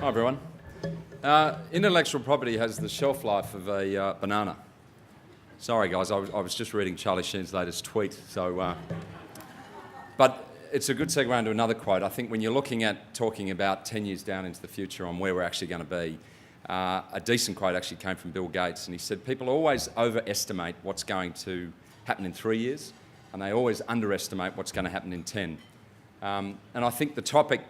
Hi everyone. Intellectual property has the shelf life of a banana. Sorry guys, I was just reading Charlie Sheen's latest tweet. But it's a good segue into another quote. I think when you're looking at talking about 10 years down into the future on where we're actually going to be, a decent quote actually came from Bill Gates, and he said people always overestimate what's going to happen in 3 years, and they always underestimate what's going to happen in 10. And I think the topic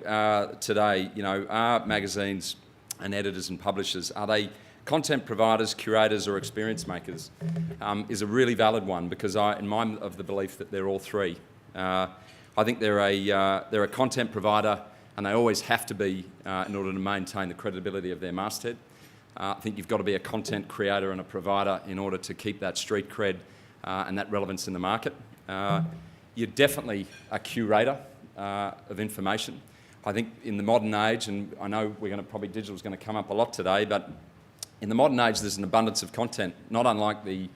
today, are magazines and editors and publishers, are they content providers, curators or experience makers, is a really valid one, because I'm of the belief that they're all three. I think they're a content provider, and they always have to be in order to maintain the credibility of their masthead. I think you've got to be a content creator and a provider in order to keep that street cred and that relevance in the market. You're definitely a curator of information. I think in the modern age, and I know digital's going to come up a lot today, but in the modern age there's an abundance of content, not unlike the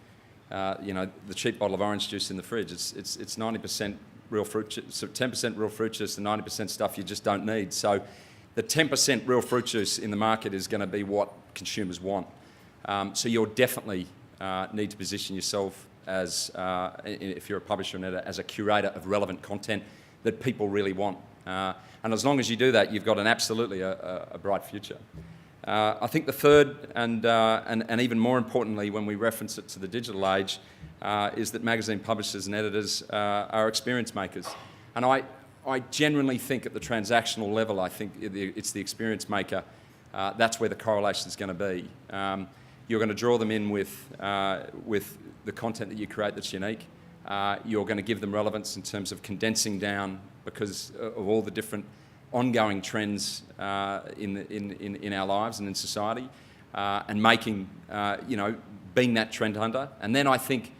cheap bottle of orange juice in the fridge. It's 90% real fruit juice, so 10% real fruit juice and 90% stuff you just don't need. So the 10% real fruit juice in the market is going to be what consumers want. So you'll definitely need to position yourself as, if you're a publisher and editor, as a curator of relevant content that people really want. And as long as you do that, you've got absolutely a bright future. I think the third, and even more importantly when we reference it to the digital age, is that magazine publishers and editors are experience makers. And I genuinely think at the transactional level, I think it's the experience maker. That's where the correlation is going to be. You're going to draw them in with the content that you create that's unique. You're going to give them relevance in terms of condensing down, because of all the different ongoing trends in our lives and in society, and making, being that trend hunter. And then I think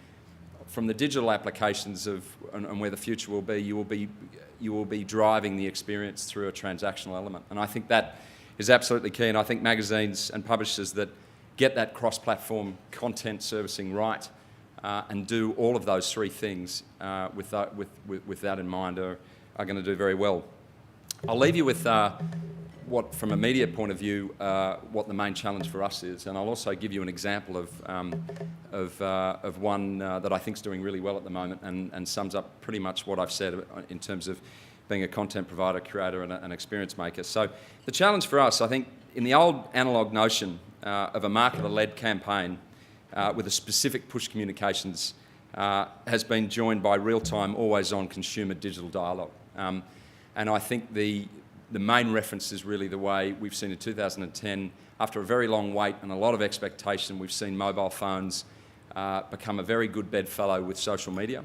from the digital applications and where the future will be, you will be driving the experience through a transactional element. And I think that is absolutely key. And I think magazines and publishers that get that cross-platform content servicing right and do all of those three things with that in mind are going to do very well. I'll leave you with what, from a media point of view, what the main challenge for us is, and I'll also give you an example of one that I think is doing really well at the moment and sums up pretty much what I've said in terms of being a content provider, curator and an experience maker. So the challenge for us, I think, in the old analogue notion of a marketer-led campaign with a specific push communications has been joined by real-time, always-on consumer digital dialogue. And I think the main reference is really the way we've seen in 2010, after a very long wait and a lot of expectation, we've seen mobile phones become a very good bedfellow with social media.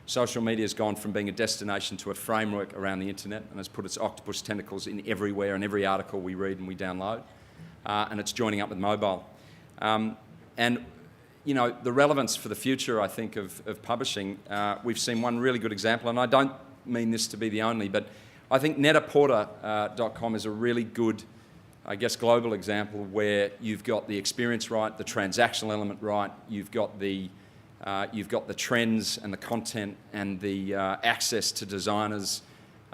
Social media has gone from being a destination to a framework around the internet, and has put its octopus tentacles in everywhere and every article we read and we download. And it's joining up with mobile. And the relevance for the future, I think, of publishing, we've seen one really good example, and I don't mean this to be the only, but I think netaporter.com is a really good, I guess, global example where you've got the experience right, the transactional element right, you've got the trends and the content and the access to designers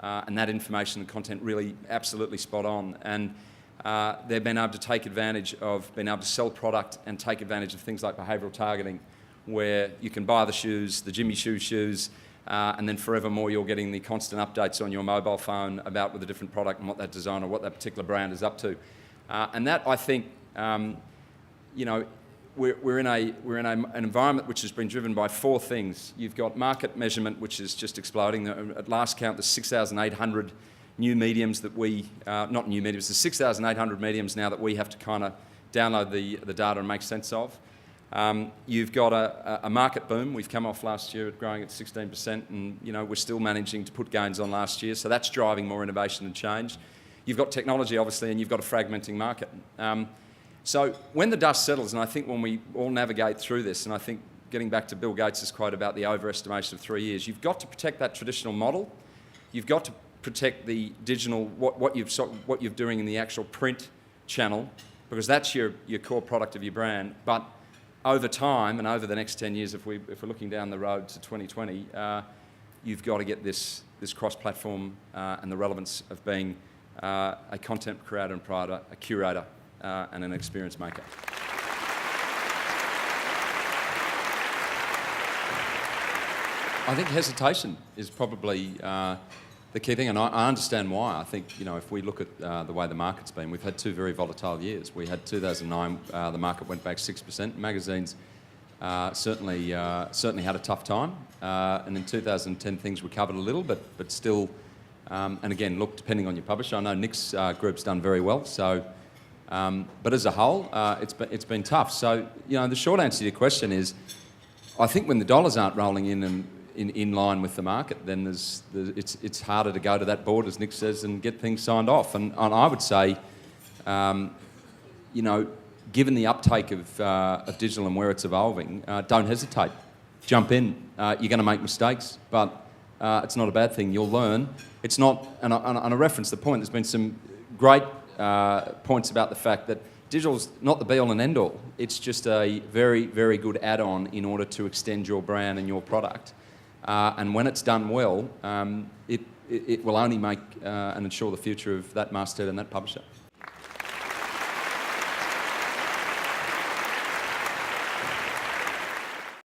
and that information and content really absolutely spot on. And they've been able to take advantage of being able to sell product and take advantage of things like behavioural targeting, where you can buy the shoes, the Jimmy Choo shoes, and then forevermore you're getting the constant updates on your mobile phone about with a different product and what that designer, what that particular brand is up to. And that, I think, we're in an environment which has been driven by four things. You've got market measurement, which is just exploding. At last count, there's 6,800 new mediums that not new mediums, there's 6,800 mediums now that we have to kind of download the data and make sense of. You've got a market boom. We've come off last year growing at 16%, and we're still managing to put gains on last year, so that's driving more innovation and change. You've got technology, obviously, and you've got a fragmenting market. So when the dust settles, and I think when we all navigate through this, and I think getting back to Bill Gates' quote about the overestimation of 3 years, you've got to protect that traditional model. You've got to protect the digital, what you're doing in the actual print channel, because that's your core product of your brand. But over time, and over the next 10 years, if we're looking down the road to 2020, you've got to get this cross-platform and the relevance of being a content creator and provider, a curator, and an experience maker. I think hesitation is probably the key thing, and I understand why. I think, if we look at the way the market's been, we've had two very volatile years. We had 2009, the market went back 6%. Magazines certainly had a tough time, and in 2010 things recovered a little, but still. And again, look, depending on your publisher, I know Nick's group's done very well. So, but as a whole, it's been tough. So, the short answer to your question is, I think when the dollars aren't rolling in and in line with the market, then it's harder to go to that board, as Nick says, and get things signed off. And I would say, given the uptake of digital and where it's evolving, don't hesitate. Jump in. You're going to make mistakes, but it's not a bad thing. You'll learn. It's not, and I reference the point, there's been some great points about the fact that digital's not the be-all and end-all. It's just a very, very good add-on in order to extend your brand and your product. And when it's done well, it will only make and ensure the future of that masthead and that publisher.